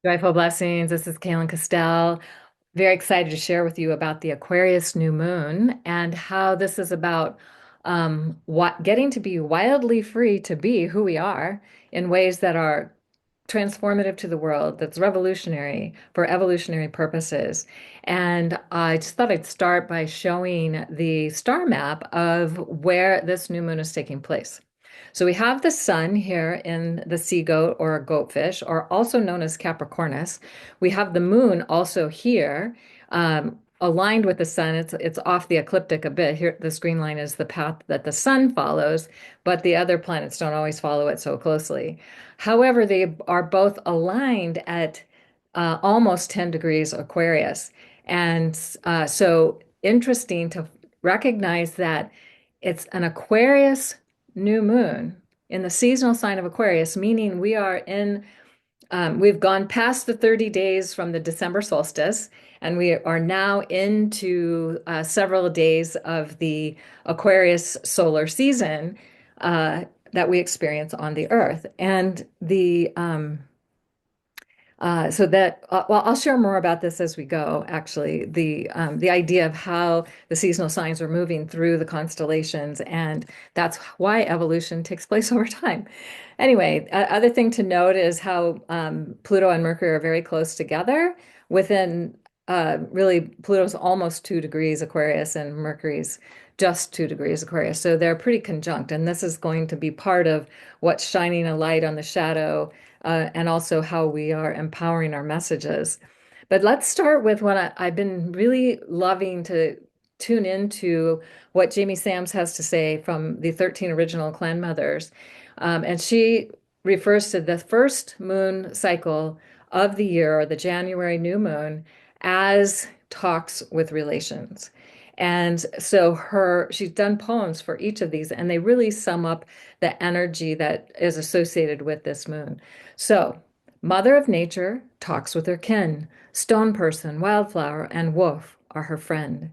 Joyful blessings. This is Kaylin Castell. Very excited to share with you about the Aquarius new moon and how this is about what getting to be wildly free to be who we are in ways that are transformative to the world, that's revolutionary for evolutionary purposes. And I just thought I'd start by showing the star map of where this new moon is taking place. So we have the sun here in the sea goat or goatfish, or also known as Capricornus. We have the moon also here, aligned with the sun. It's off the ecliptic a bit. Here, the green line is the path that the sun follows, but the other planets don't always follow it so closely. However, they are both aligned at almost 10 degrees Aquarius. And so interesting to recognize that it's an Aquarius new moon in the seasonal sign of Aquarius, meaning we've gone past the 30 days from the December solstice, and we are now into several days of the Aquarius solar season that we experience on the Earth. And well, I'll share more about this as we go, actually, the idea of how the seasonal signs are moving through the constellations, and that's why evolution takes place over time. Anyway, other thing to note is how Pluto and Mercury are very close together. Within really, Pluto's almost 2 degrees Aquarius, and Mercury's just 2 degrees Aquarius. So they're pretty conjunct, and this is going to be part of what's shining a light on the shadow and also how we are empowering our messages. But let's start with what I've been really loving to tune into what Jamie Sams has to say from the 13 original clan mothers. And she refers to the first moon cycle of the year, or the January new moon, as talks with relations. And so she's done poems for each of these, and they really sum up the energy that is associated with this moon. So, Mother of Nature talks with her kin. Stone person, wildflower, and wolf are her friend.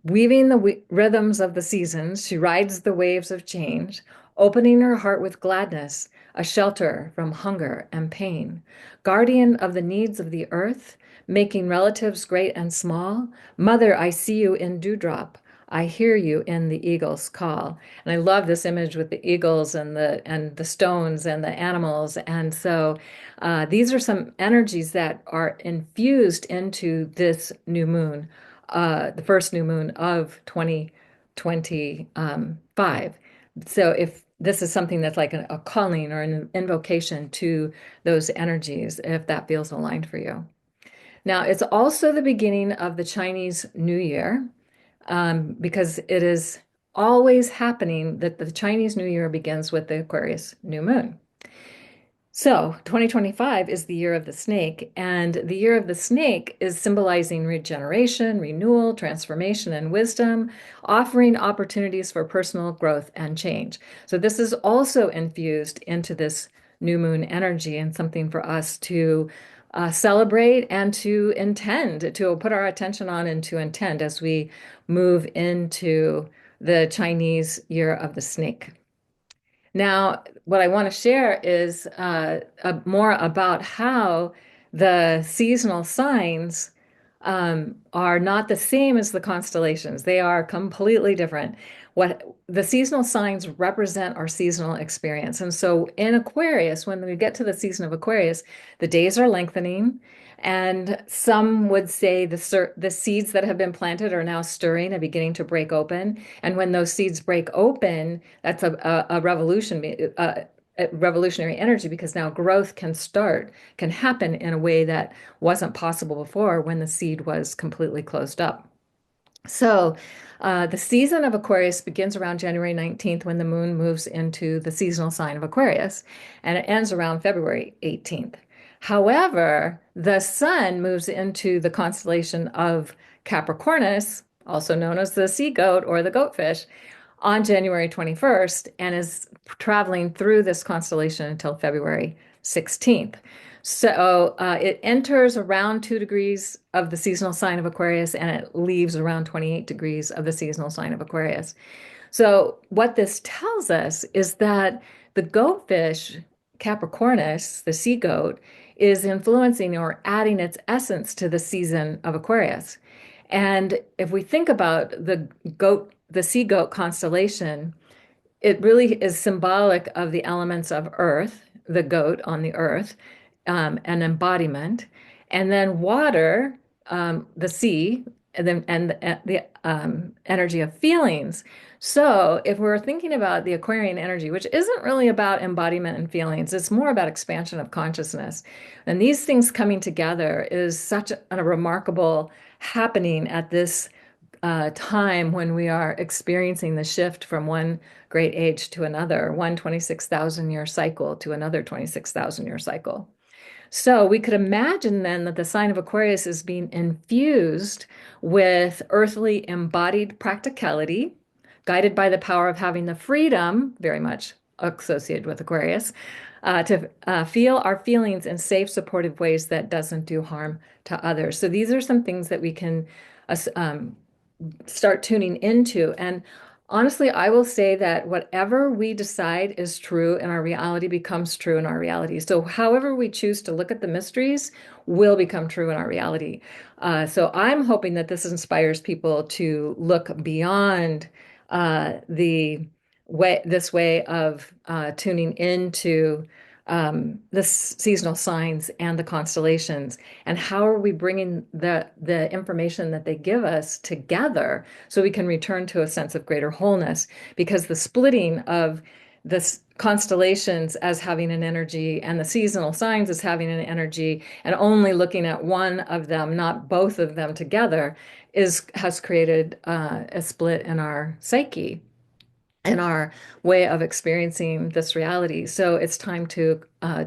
Weaving the rhythms of the seasons, she rides the waves of change, opening her heart with gladness, a shelter from hunger and pain. Guardian of the needs of the earth, making relatives great and small. Mother, I see you in dewdrop. I hear you in the eagle's call. And I love this image with the eagles and the stones and the animals. And so these are some energies that are infused into this new moon, the first new moon of 2025. So if this is something that's like a calling or an invocation to those energies, if that feels aligned for you. Now, it's also the beginning of the Chinese New Year, because it is always happening that the Chinese New Year begins with the Aquarius new moon. So 2025 is the year of the snake, and the year of the snake is symbolizing regeneration, renewal, transformation, and wisdom, offering opportunities for personal growth and change. So this is also infused into this new moon energy, and something for us to celebrate and to intend, to put our attention on and to intend as we move into the Chinese year of the snake. Now, what I want to share is more about how the seasonal signs are not the same as the constellations. They are completely different. What the seasonal signs represent our seasonal experience. And so in Aquarius, when we get to the season of Aquarius, the days are lengthening. And some would say the seeds that have been planted are now stirring and beginning to break open. And when those seeds break open, that's a revolutionary energy, because now growth can happen in a way that wasn't possible before when the seed was completely closed up. So the season of Aquarius begins around January 19th when the moon moves into the seasonal sign of Aquarius, and it ends around February 18th. However, the sun moves into the constellation of Capricornus, also known as the sea goat or the goatfish, on January 21st, and is traveling through this constellation until February 16th. So it enters around 2 degrees of the seasonal sign of Aquarius, and it leaves around 28 degrees of the seasonal sign of Aquarius. So what this tells us is that the goatfish Capricornus, the sea goat, is influencing or adding its essence to the season of Aquarius. And if we think about the sea goat constellation, it really is symbolic of the elements of earth, the goat on the earth, an embodiment, and then water, the sea, and the energy of feelings. So if we're thinking about the Aquarian energy, which isn't really about embodiment and feelings, it's more about expansion of consciousness. And these things coming together is such a remarkable happening at this time when we are experiencing the shift from one great age to another, one 26,000 year cycle to another 26,000 year cycle. So we could imagine then that the sign of Aquarius is being infused with earthly embodied practicality, guided by the power of having the freedom, very much associated with Aquarius, to feel our feelings in safe, supportive ways that doesn't do harm to others. So these are some things that we can start tuning into. And honestly, I will say that whatever we decide is true in our reality becomes true in our reality. So, however we choose to look at the mysteries will become true in our reality. So, I'm hoping that this inspires people to look beyond this way of tuning into the seasonal signs and the constellations, and how are we bringing the information that they give us together so we can return to a sense of greater wholeness, because the splitting of the constellations as having an energy and the seasonal signs as having an energy, and only looking at one of them, not both of them together, has created a split in our psyche and our way of experiencing this reality. So it's time to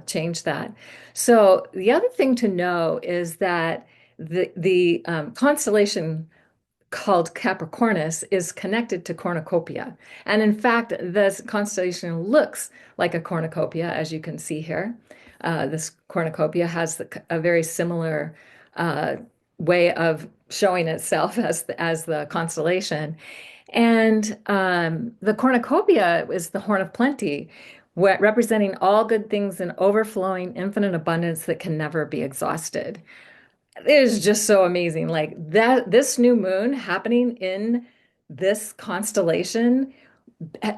change that. So the other thing to know is that the constellation called Capricornus is connected to Cornucopia. And in fact, this constellation looks like a cornucopia, as you can see here. This cornucopia has a very similar uh, way of showing itself as the constellation. And the cornucopia is the horn of plenty, representing all good things in overflowing, infinite abundance that can never be exhausted. It is just so amazing. Like that, this new moon happening in this constellation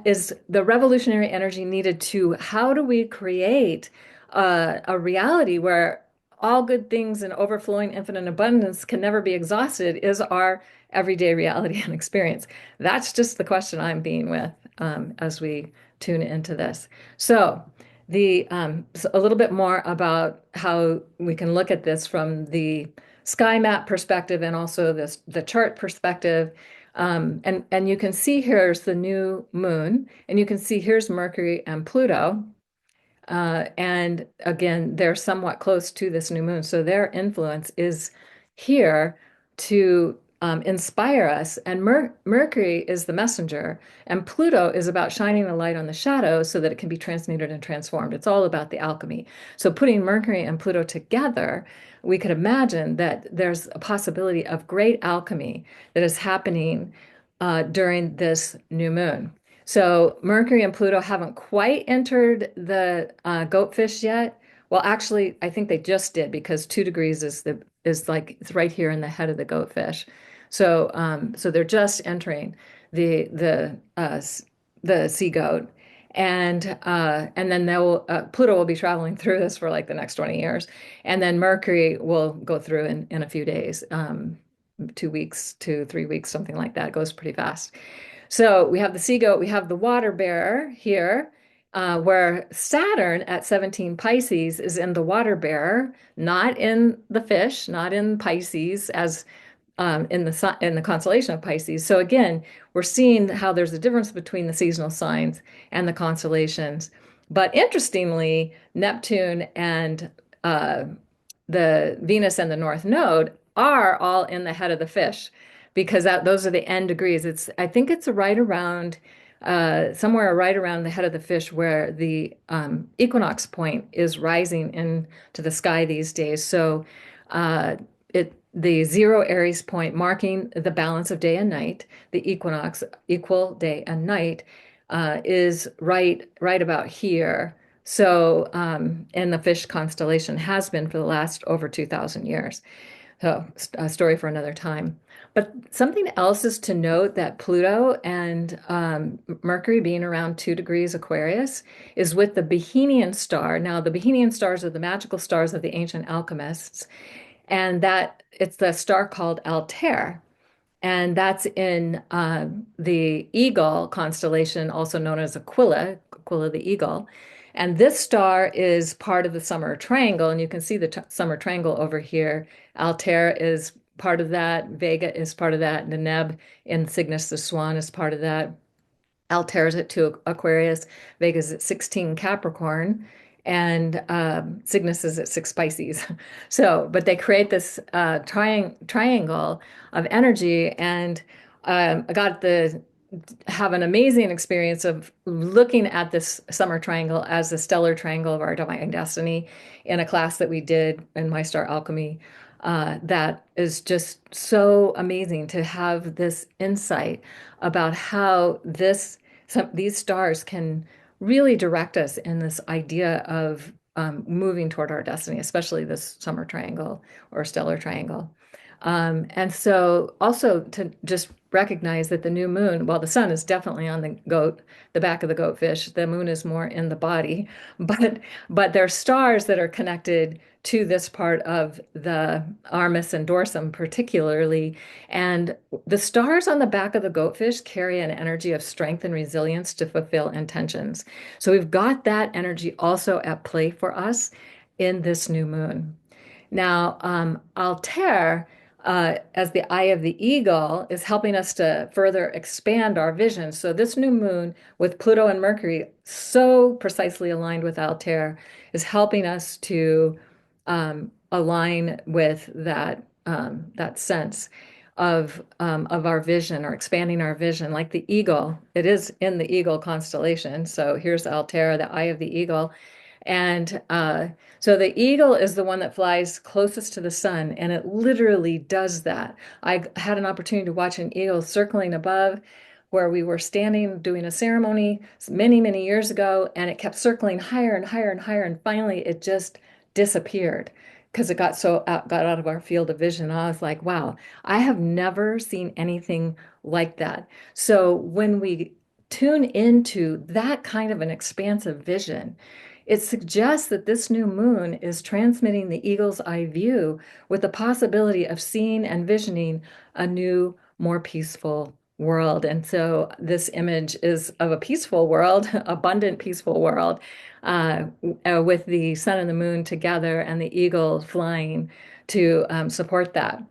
is the revolutionary energy needed to how do we create a reality where all good things and overflowing infinite abundance can never be exhausted is our everyday reality and experience. That's just the question I'm being with as we tune into this. So so a little bit more about how we can look at this from the sky map perspective and also the chart perspective. And you can see here's the new moon, and you can see here's Mercury and Pluto. And again, they're somewhat close to this new moon. So their influence is here to inspire us. And Mercury is the messenger, and Pluto is about shining a light on the shadows so that it can be transmuted and transformed. It's all about the alchemy. So putting Mercury and Pluto together, we could imagine that there's a possibility of great alchemy that is happening during this new moon. So Mercury and Pluto haven't quite entered the goatfish yet. Well, actually, I think they just did, because 2 degrees is like it's right here in the head of the goatfish. So they're just entering the sea goat, and then Pluto will be traveling through this for like the next 20 years, and then Mercury will go through in a few days, 2 weeks to 3 weeks, something like that. It goes pretty fast. So we have the sea goat, we have the water bearer here, where Saturn at 17 Pisces is in the water bearer, not in the fish, not in Pisces, as in the constellation of Pisces. So again, we're seeing how there's a difference between the seasonal signs and the constellations. But interestingly, Neptune and the Venus and the North Node are all in the head of the fish, because those are the end degrees. I think it's right around somewhere right around the head of the fish where the equinox point is rising into the sky these days. So the zero Aries point marking the balance of day and night, the equinox, equal day and night, is right about here, So, and the fish constellation has been for the last over 2,000 years. So, a story for another time. But something else is to note that Pluto and Mercury being around 2 degrees Aquarius is with the Bohemian star. Now, the Bohemian stars are the magical stars of the ancient alchemists, and that it's the star called Altair. And that's in the Eagle constellation, also known as Aquila, Aquila the Eagle. And this star is part of the Summer Triangle, and you can see the Summer Triangle over here. Altair is part of that, Vega is part of that, Deneb in Cygnus the Swan is part of that. Altair's at 2 Aquarius, Vega's at 16 Capricorn, and Cygnus is at 6 Pisces. So, but they create this triangle of energy, and I got the have an amazing experience of looking at this summer triangle as a stellar triangle of our divine destiny in a class that we did in My Star Alchemy. That is just so amazing to have this insight about how these stars can really direct us in this idea of moving toward our destiny, especially this summer triangle or stellar triangle. And so also to just recognize that the new moon, while the sun is definitely on the goat, the back of the goatfish, the moon is more in the body, but there are stars that are connected to this part of the Armis and Dorsum particularly. And the stars on the back of the goatfish carry an energy of strength and resilience to fulfill intentions. So we've got that energy also at play for us in this new moon. Now, Altair, as the eye of the eagle, is helping us to further expand our vision. So this new moon with Pluto and Mercury so precisely aligned with Altair is helping us to align with that sense of our vision or expanding our vision, like the eagle. It is in the eagle constellation. So here's Altair, the eye of the eagle. And so the eagle is the one that flies closest to the sun, and it literally does that. I had an opportunity to watch an eagle circling above where we were standing doing a ceremony many, many years ago, and it kept circling higher and higher and higher, and finally it just disappeared because it got out of our field of vision. I was like, wow, I have never seen anything like that. So when we tune into that kind of an expansive vision, it suggests that this new moon is transmitting the eagle's eye view with the possibility of seeing and visioning a new, more peaceful world. And so this image is of a peaceful world, abundant, peaceful world, with the sun and the moon together and the eagle flying to support that.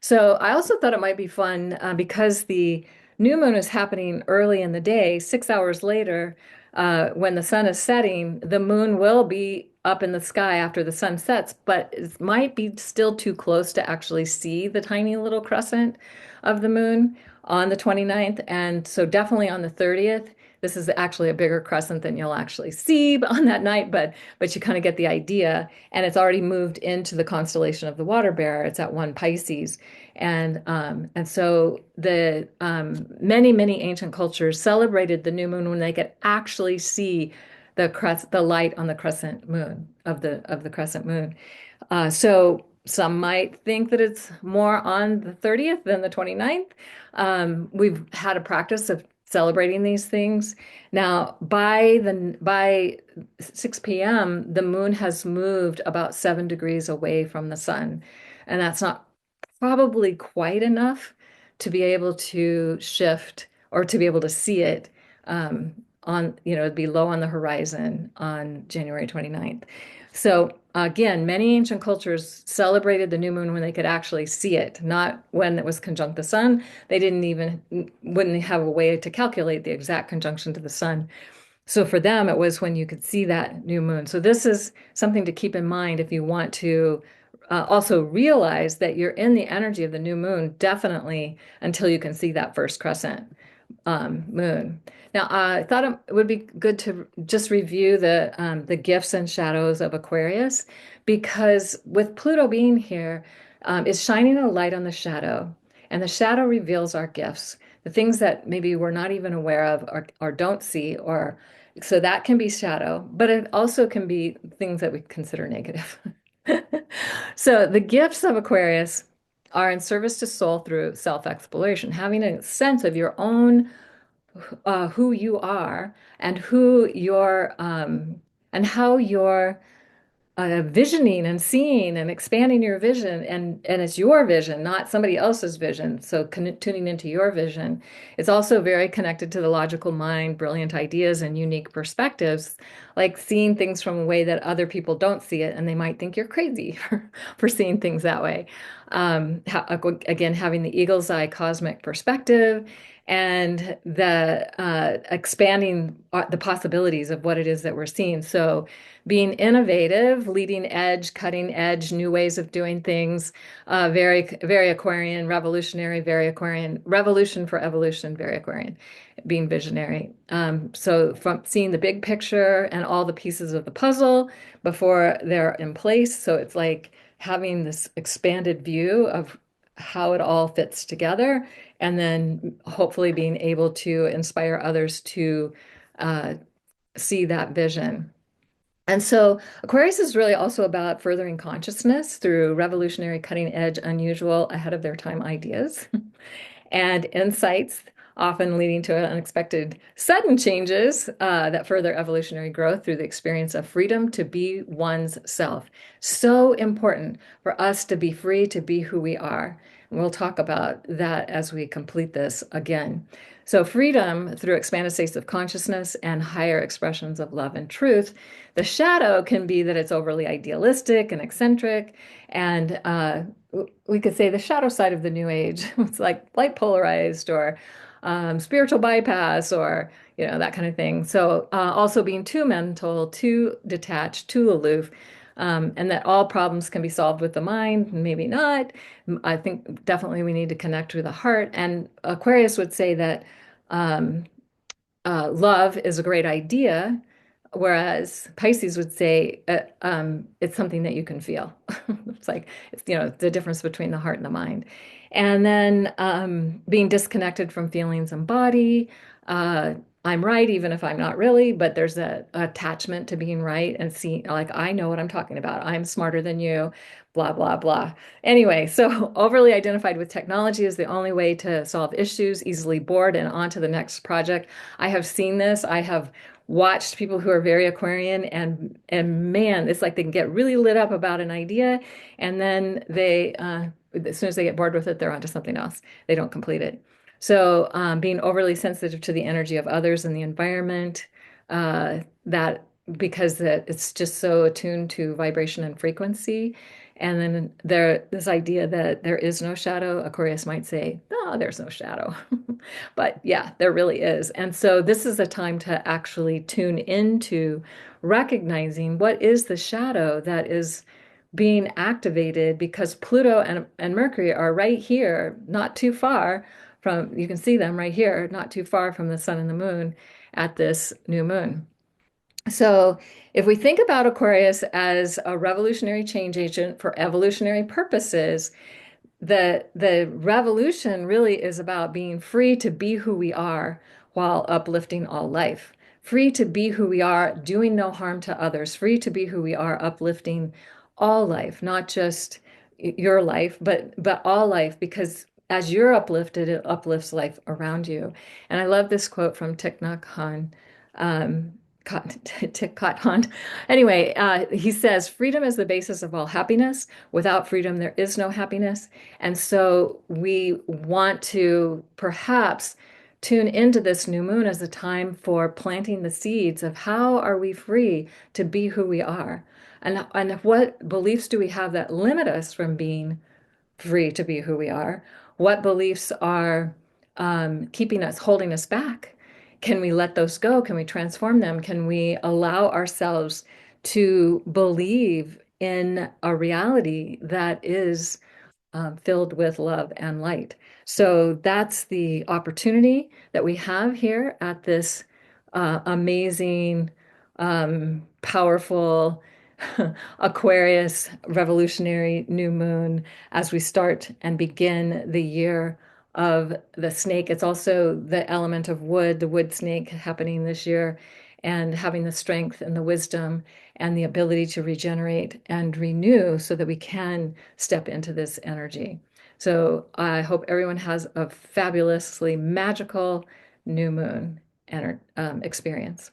So I also thought it might be fun because the new moon is happening early in the day, 6 hours later when the sun is setting, the moon will be up in the sky after the sun sets, but it might be still too close to actually see the tiny little crescent of the moon on the 29th. And so definitely on the 30th, this is actually a bigger crescent than you'll actually see on that night, but you kind of get the idea. And it's already moved into the constellation of the water bearer. It's at 1 Pisces. And so the many ancient cultures celebrated the new moon when they could actually see the light on the crescent moon of the crescent moon. So some might think that it's more on the 30th than the 29th. We've had a practice of celebrating these things. Now, by 6 p.m., the moon has moved about 7 degrees away from the sun, and that's not probably quite enough to be able to shift or to be able to see it it'd be low on the horizon on January 29th. So again, many ancient cultures celebrated the new moon when they could actually see it, not when it was conjunct the sun. They wouldn't have a way to calculate the exact conjunction to the sun. So for them, it was when you could see that new moon. So this is something to keep in mind if you want to also realize that you're in the energy of the new moon, definitely until you can see that first crescent moon. Now, I thought it would be good to just review the gifts and shadows of Aquarius, because with Pluto being here, is shining a light on the shadow, and the shadow reveals our gifts, the things that maybe we're not even aware of or don't see, or So that can be shadow, but it also can be things that we consider negative. So the gifts of Aquarius are in service to soul through self-exploration, having a sense of your own who you are and who your and how you're visioning and seeing and expanding your vision, and it's your vision, not somebody else's vision. So tuning into your vision. It's also very connected to the logical mind, brilliant ideas and unique perspectives, like seeing things from a way that other people don't see it, and they might think you're crazy for seeing things that way. Again, having the eagle's eye cosmic perspective and the expanding the possibilities of what it is that we're seeing. So being innovative, leading edge, cutting edge, new ways of doing things, very Aquarian, revolutionary, very Aquarian, revolution for evolution, very Aquarian, being visionary. So from seeing the big picture and all the pieces of the puzzle before they're in place. So it's like having this expanded view of how it all fits together, and then hopefully being able to inspire others to uh, see that vision. And so Aquarius is really also about furthering consciousness through revolutionary, cutting edge, unusual, ahead of their time ideas and insights, often leading to unexpected sudden changes that further evolutionary growth through the experience of freedom to be one's self. So important for us to be free to be who we are. And we'll talk about that as we complete this again. So, freedom through expanded states of consciousness and higher expressions of love and truth. The shadow can be that it's overly idealistic and eccentric, and we could say the shadow side of the New Age. It's like light polarized or spiritual bypass or that kind of thing. So also being too mental, too detached, too aloof, and that all problems can be solved with the mind, maybe not. I think definitely we need to connect with the heart. And Aquarius would say that um, love is a great idea, whereas Pisces would say it's something that you can feel. It's like it's the difference between the heart and the mind. And then being disconnected from feelings and body. Uh, I'm right, even if I'm not really, but there's a attachment to being right and seeing like I know what I'm talking about. I'm smarter than you, blah, blah, blah. Anyway, so overly identified with technology is the only way to solve issues, easily bored and on to the next project. I have seen this. I have watched people who are very Aquarian, and man, it's like they can get really lit up about an idea, and then they as soon as they get bored with it, they're onto something else. They don't complete it. So being overly sensitive to the energy of others and the environment, that because it's just so attuned to vibration and frequency. And then this idea that there is no shadow, Aquarius might say, no, there's no shadow. But yeah, there really is. And so this is a time to actually tune into recognizing what is the shadow that is being activated, because Pluto and Mercury are right here, not too far from, you can see them right here, not too far from the sun and the moon at this new moon. So if we think about Aquarius as a revolutionary change agent for evolutionary purposes, the revolution really is about being free to be who we are while uplifting all life. Free to be who we are, doing no harm to others. Free to be who we are, uplifting all life, not just your life, but all life, because as you're uplifted, it uplifts life around you. And I love this quote from Thich Nhat Hanh. Thich Nhat Hanh. Anyway, he says, freedom is the basis of all happiness. Without freedom, there is no happiness. And so we want to perhaps tune into this new moon as a time for planting the seeds of how are we free to be who we are? And what beliefs do we have that limit us from being free to be who we are? What beliefs are keeping us, holding us back? Can we let those go? Can we transform them? Can we allow ourselves to believe in a reality that is filled with love and light? So that's the opportunity that we have here at this amazing, powerful Aquarius revolutionary new moon as we start and begin the year of the snake. It's also the element of wood, the wood snake happening this year. and having the strength and the wisdom and the ability to regenerate and renew so that we can step into this energy. So I hope everyone has a fabulously magical new moon experience.